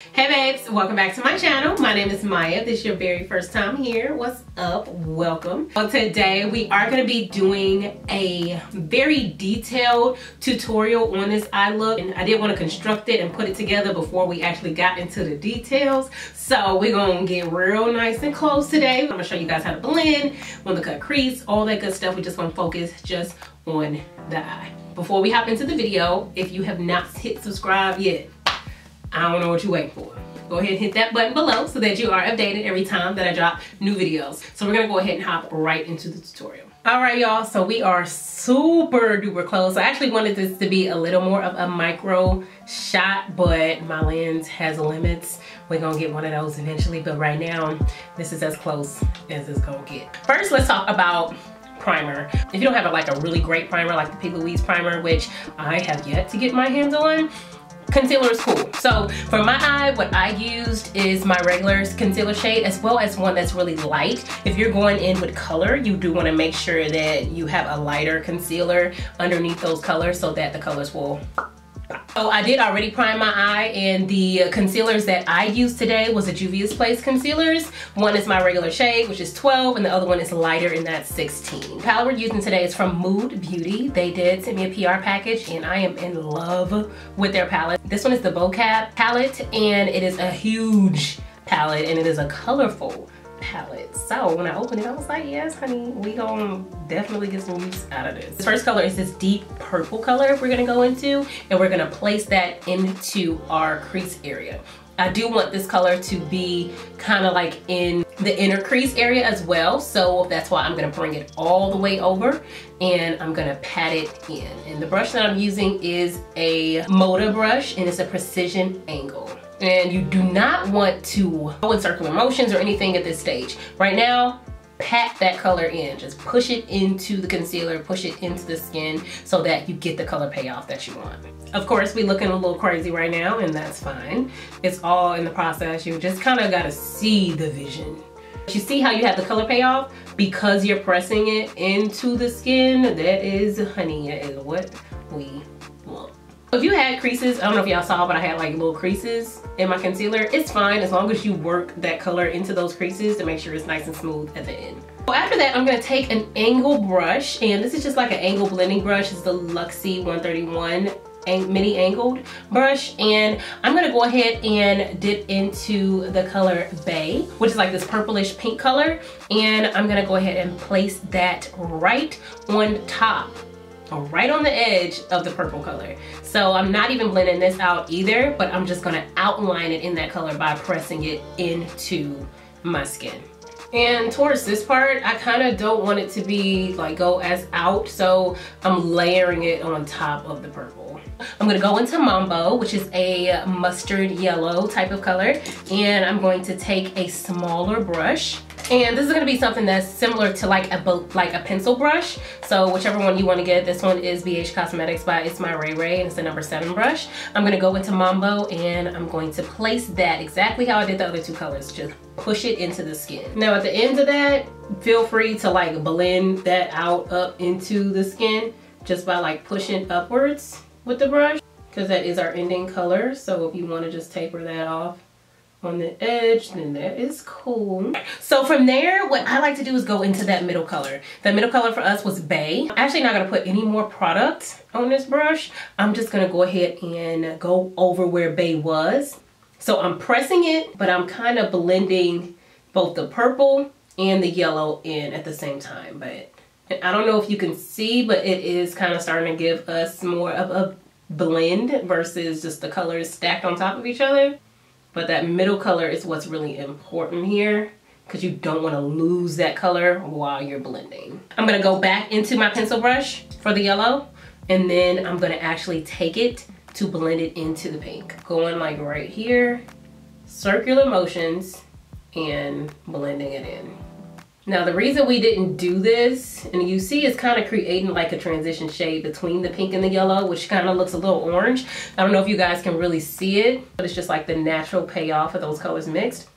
Hey babes, welcome back to my channel. My name is Maya. If this is your very first time here, what's up? Welcome. Well, today we are going to be doing a very detailed tutorial on this eye look, and I did want to construct it and put it together before we actually got into the details. So we're going to get real nice and close today. I'm going to show you guys how to blend, when to cut crease, all that good stuff. We're just going to focus just on the eye. Before we hop into the video, if you have not hit subscribe yet, I don't know what you're waiting for. Go ahead and hit that button below so that you are updated every time that I drop new videos. So we're gonna go ahead and hop right into the tutorial. All right, y'all, so we are super duper close. I actually wanted this to be a little more of a micro shot, but my lens has limits. We're gonna get one of those eventually, but right now, this is as close as it's gonna get. First, let's talk about primer. If you don't have a really great primer like the P. Louise primer, which I have yet to get my hands on, concealer is cool. So for my eye, what I used is my regular concealer shade as well as one that's really light. If you're going in with color, you do want to make sure that you have a lighter concealer underneath those colors so that the colors will pop. So I did already prime my eye, and the concealers that I used today was the Juvia's Place concealers. One is my regular shade, which is 12, and the other one is lighter, and that's 16. The palette we're using today is from Mood Beauty. They did send me a PR package, and I am in love with their palette. This one is the Vocab Palette, and it is a huge palette, and it is a colorful palette. So when I opened it, I was like, yes honey, we gonna definitely get some use out of this. The first color is this deep purple color we're gonna go into, and we're gonna place that into our crease area. I do want this color to be kind of like in the inner crease area as well, so that's why I'm gonna bring it all the way over and I'm gonna pat it in. And the brush that I'm using is a Moda brush, and it's a precision angle. And you do not want to go in circular motions or anything at this stage. Right now, pat that color in. Just push it into the concealer, push it into the skin so that you get the color payoff that you want. Of course, we're looking a little crazy right now, and that's fine. It's all in the process. You just kind of gotta see the vision. You see how you have the color payoff? Because you're pressing it into the skin, that is, honey, that is what we want. If you had creases, I don't know if y'all saw, but I had like little creases in my concealer. It's fine as long as you work that color into those creases to make sure it's nice and smooth at the end. So after that, I'm gonna take an angle brush, and this is just like an angle blending brush. It's the Luxie 131 mini angled brush, and I'm gonna go ahead and dip into the color Bay, which is like this purplish pink color, and I'm gonna go ahead and place that right on top, or right on the edge of the purple color. So I'm not even blending this out either, but I'm just gonna outline it in that color by pressing it into my skin. And towards this part, I kind of don't want it to be go as out, so I'm layering it on top of the purple. I'm gonna go into Mambo, which is a mustard yellow type of color, and I'm going to take a smaller brush. And this is gonna be something that's similar to like a pencil brush. So whichever one you wanna get, this one is BH Cosmetics by It's My Ray Ray, and it's the number 7 brush. I'm gonna go into Mambo, and I'm going to place that exactly how I did the other two colors. Just push it into the skin. Now at the end of that, feel free to blend that out up into the skin just by pushing upwards with the brush, because that is our ending color. So if you wanna just taper that off on the edge, then that is cool. So from there, what I like to do is go into that middle color. The middle color for us was Bay. I'm actually not gonna put any more product on this brush. I'm just gonna go ahead and go over where Bay was. So I'm pressing it, but I'm kind of blending both the purple and the yellow in at the same time. But I don't know if you can see, but it is kind of starting to give us more of a blend versus just the colors stacked on top of each other. But that middle color is what's really important here, because you don't want to lose that color while you're blending. I'm going to go back into my pencil brush for the yellow, and then I'm going to actually take it to blend it into the pink. Going right here, circular motions, and blending it in. Now the reason we didn't do this, and you see it's kind of creating a transition shade between the pink and the yellow, which kind of looks a little orange. I don't know if you guys can really see it, but it's just the natural payoff of those colors mixed.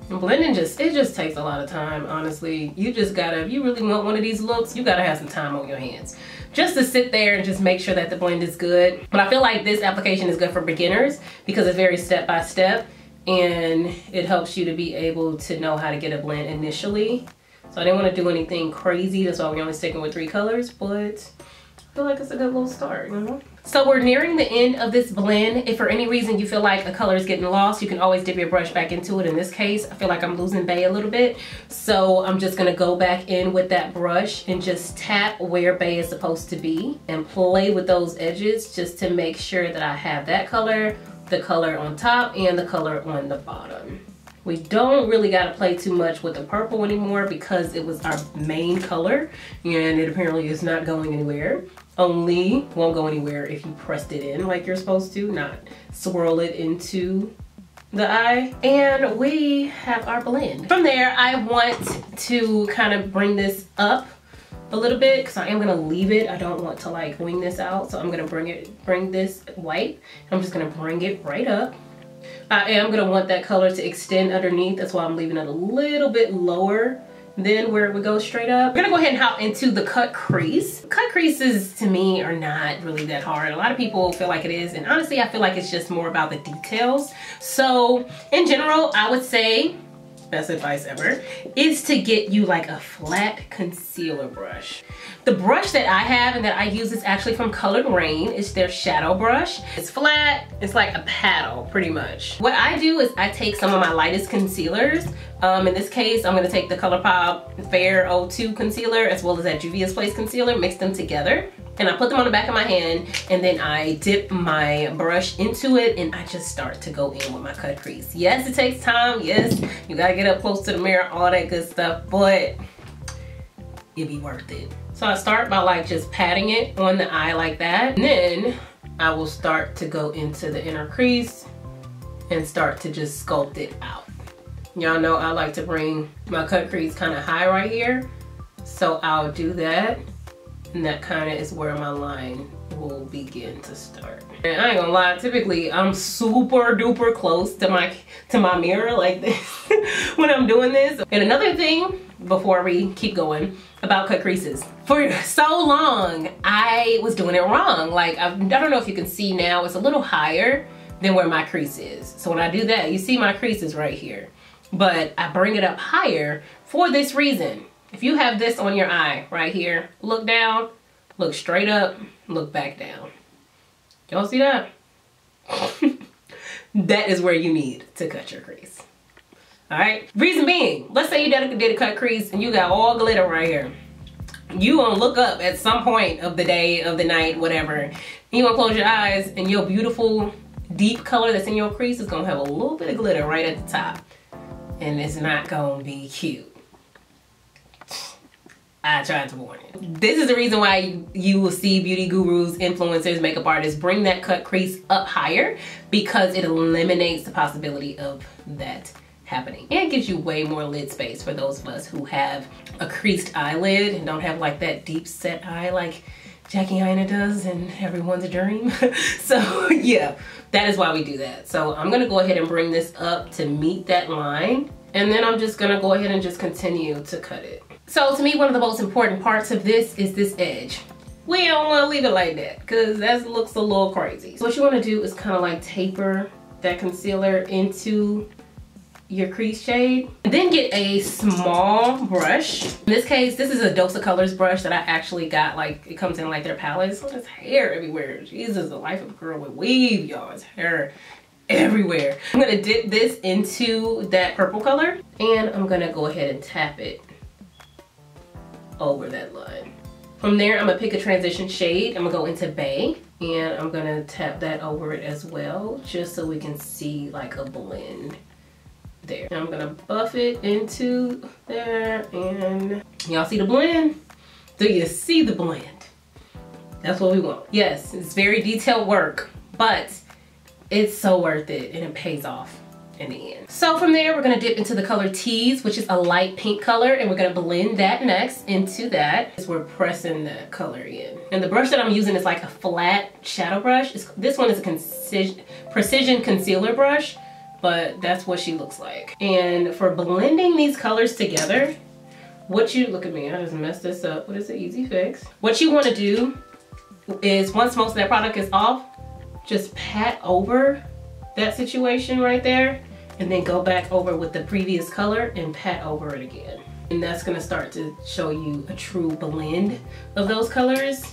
And blending it just takes a lot of time, honestly. You just gotta, if you really want one of these looks, you gotta have some time on your hands. Just to sit there and just make sure that the blend is good. But I feel like this application is good for beginners because it's very step by step. and it helps you to be able to know how to get a blend initially. So I didn't want to do anything crazy, that's why we're only sticking with 3 colors, but I feel like it's a good little start, you know? So we're nearing the end of this blend. If for any reason you feel like a color is getting lost, you can always dip your brush back into it. In this case, I feel like I'm losing Bay a little bit. So I'm just gonna go back in with that brush and just tap where Bay is supposed to be and play with those edges just to make sure that I have that color, the color on top, and the color on the bottom. We don't really gotta play too much with the purple anymore because it was our main color and it apparently is not going anywhere. Only won't go anywhere if you pressed it in like you're supposed to, not swirl it into the eye. And we have our blend. From there, I want to kind of bring this up a little bit because I am gonna leave it. I don't want to like wing this out. So I'm gonna bring this white. I'm just gonna bring it right up. I am gonna want that color to extend underneath. That's why I'm leaving it a little bit lower than where it would go straight up. We're gonna go ahead and hop into the cut crease. Cut creases to me are not really that hard. A lot of people feel like it is, and honestly, I feel like it's just more about the details. So in general, I would say, best advice ever, is to get you like a flat concealer brush. The brush that I have and that I use is actually from Colored Rain. It's their shadow brush. It's flat, it's like a paddle pretty much. What I do is I take some of my lightest concealers. In this case, I'm gonna take the ColourPop Fair 02 concealer as well as that Juvia's Place concealer, mix them together. And I put them on the back of my hand and then I dip my brush into it and I just start to go in with my cut crease. Yes, it takes time. Yes, you gotta get up close to the mirror, all that good stuff, but it'd be worth it. So I start by like just patting it on the eye like that. And then I will start to go into the inner crease and start to just sculpt it out. Y'all know I like to bring my cut crease kind of high right here. So I'll do that. And that kind of is where my line will begin to start. And I ain't gonna lie, typically I'm super duper close to my mirror like this when I'm doing this. And another thing, before we keep going, about cut creases. For so long, I was doing it wrong. Like, I don't know if you can see now, it's a little higher than where my crease is. So when I do that, you see my crease is right here. But I bring it up higher for this reason. If you have this on your eye right here, look down, look straight up, look back down. Y'all see that? That is where you need to cut your crease. All right, reason being, let's say you did a cut crease and you got all glitter right here. You gonna look up at some point of the day, of the night, whatever. And you gonna close your eyes and your beautiful deep color that's in your crease is gonna have a little bit of glitter right at the top. And it's not gonna be cute. I tried to warn you. This is the reason why you will see beauty gurus, influencers, makeup artists bring that cut crease up higher, because it eliminates the possibility of that happening. And it gives you way more lid space for those of us who have a creased eyelid and don't have like that deep set eye like Jackie Aina does in Everyone's a Dream. So yeah, that is why we do that. So I'm gonna go ahead and bring this up to meet that line. And then I'm just gonna go ahead and just continue to cut it. So to me, one of the most important parts of this is this edge. We don't wanna leave it like that because that looks a little crazy. So what you wanna do is kind of like taper that concealer into your crease shade. And then get a small brush. In this case, this is a Dose of Colors brush that I actually got, like, it comes in like their palettes. So there's hair everywhere. Jesus, the life of a girl with weave, y'all. It's hair everywhere. I'm gonna dip this into that purple color and I'm gonna go ahead and tap it over that line. From there, I'm gonna pick a transition shade. I'm gonna go into Bay and I'm gonna tap that over it as well, just so we can see like a blend there. And I'm gonna buff it into there, and y'all see the blend? Do you see the blend? That's what we want. Yes, it's very detailed work, but it's so worth it and it pays off in the end. So from there, we're gonna dip into the color Tease, which is a light pink color, and we're gonna blend that next into that as we're pressing that color in. And the brush that I'm using is like a flat shadow brush. This one is a precision concealer brush, but that's what she looks like. And for blending these colors together, look at me, I just messed this up. What is it? Easy fix. What you wanna do is, once most of that product is off, just pat over that situation right there and then go back over with the previous color and pat over it again. And that's gonna start to show you a true blend of those colors.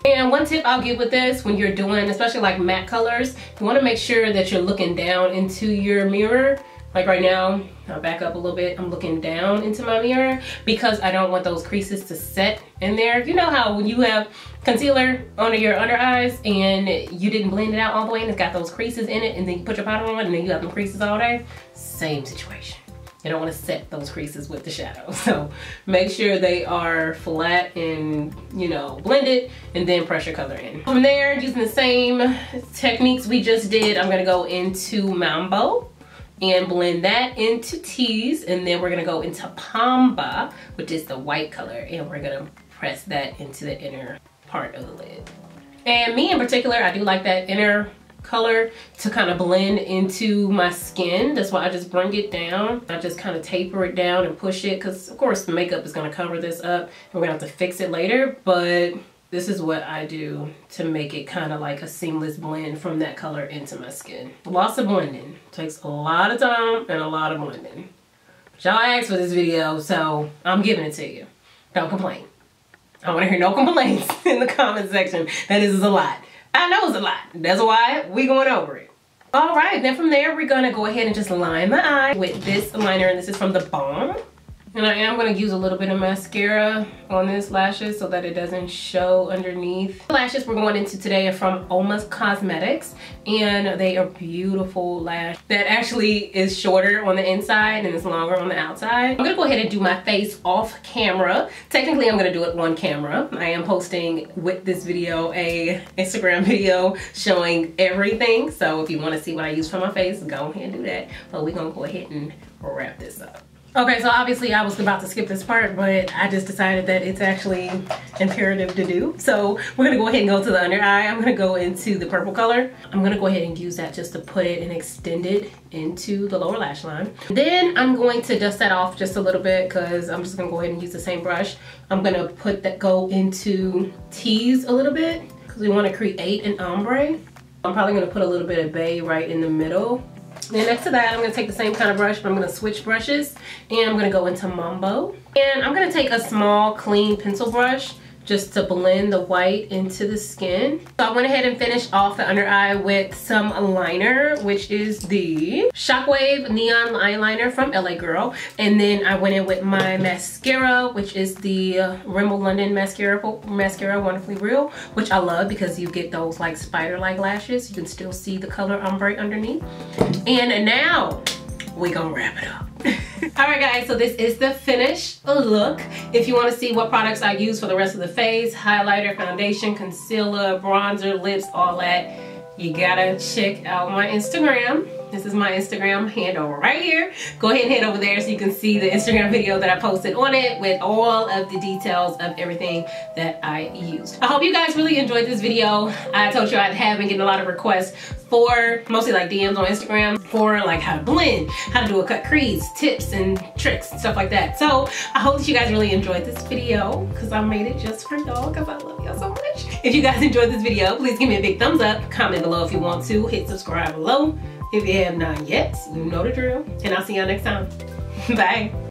And one tip I'll give with this, when you're doing, especially like matte colors, you wanna make sure that you're looking down into your mirror. Like right now, I'll back up a little bit, I'm looking down into my mirror because I don't want those creases to set in there. You know how when you have concealer under your under eyes and you didn't blend it out all the way and it's got those creases in it, and then you put your powder on and then you have them creases all day? Same situation. You don't want to set those creases with the shadow. So make sure they are flat and, you know, blended, and then press your color in. From there, using the same techniques we just did, I'm gonna go into Mambo and blend that into Tease, and then we're gonna go into Pamba, which is the white color, and we're gonna press that into the inner part of the lid. And me in particular, I do like that inner color to kind of blend into my skin. That's why I just bring it down. I just kind of taper it down and push it, because of course the makeup is going to cover this up and we're gonna have to fix it later, but this is what I do to make it kind of like a seamless blend from that color into my skin. Lots of blending. Takes a lot of time and a lot of blending. But y'all asked for this video, so I'm giving it to you. Don't complain. I want to hear no complaints in the comment section that this is a lot. I know it's a lot. That's why we going over it. All right, then from there, we're gonna go ahead and just line the eye with this liner, and this is from the Balm. And I am gonna use a little bit of mascara on this lashes so that it doesn't show underneath. The lashes we're going into today are from Almost Cosmetics, and they are beautiful lash that actually is shorter on the inside and is longer on the outside. I'm gonna go ahead and do my face off camera. Technically, I'm gonna do it on camera. I am posting with this video a Instagram video showing everything. So if you wanna see what I use for my face, go ahead and do that. But we're gonna go ahead and wrap this up. Okay, so obviously I was about to skip this part, but I just decided that it's actually imperative to do. So we're gonna go ahead and go to the under eye. I'm gonna go into the purple color. I'm gonna go ahead and use that just to put it and extend it into the lower lash line. Then I'm going to dust that off just a little bit because I'm just gonna go ahead and use the same brush. I'm gonna go into Tease a little bit because we wanna create an ombre. I'm probably gonna put a little bit of Bay right in the middle. Then next to that, I'm going to take the same kind of brush, but I'm going to switch brushes, and I'm going to go into Mambo. And I'm going to take a small, clean pencil brush just to blend the white into the skin. So I went ahead and finished off the under eye with some liner, which is the Shockwave Neon Eyeliner from LA Girl. And then I went in with my mascara, which is the Rimmel London Mascara Wonderfully Real, which I love because you get those like spider-like lashes. You can still see the color ombre underneath. And now we gonna wrap it up. All right guys, so this is the finished look. If you want to see what products I use for the rest of the face, highlighter, foundation, concealer, bronzer, lips, all that, you gotta check out my Instagram. This is my Instagram handle right here. Go ahead and head over there so you can see the Instagram video that I posted on it with all of the details of everything that I used. I hope you guys really enjoyed this video. I told you I have been getting a lot of requests for mostly like DMs on Instagram for like how to blend, how to do a cut crease, tips and tricks and stuff like that. So I hope that you guys really enjoyed this video because I made it just for y'all because I love y'all so much. If you guys enjoyed this video, please give me a big thumbs up, comment below if you want to, hit subscribe below if you have not yet. You know the drill, and I'll see y'all next time. Bye.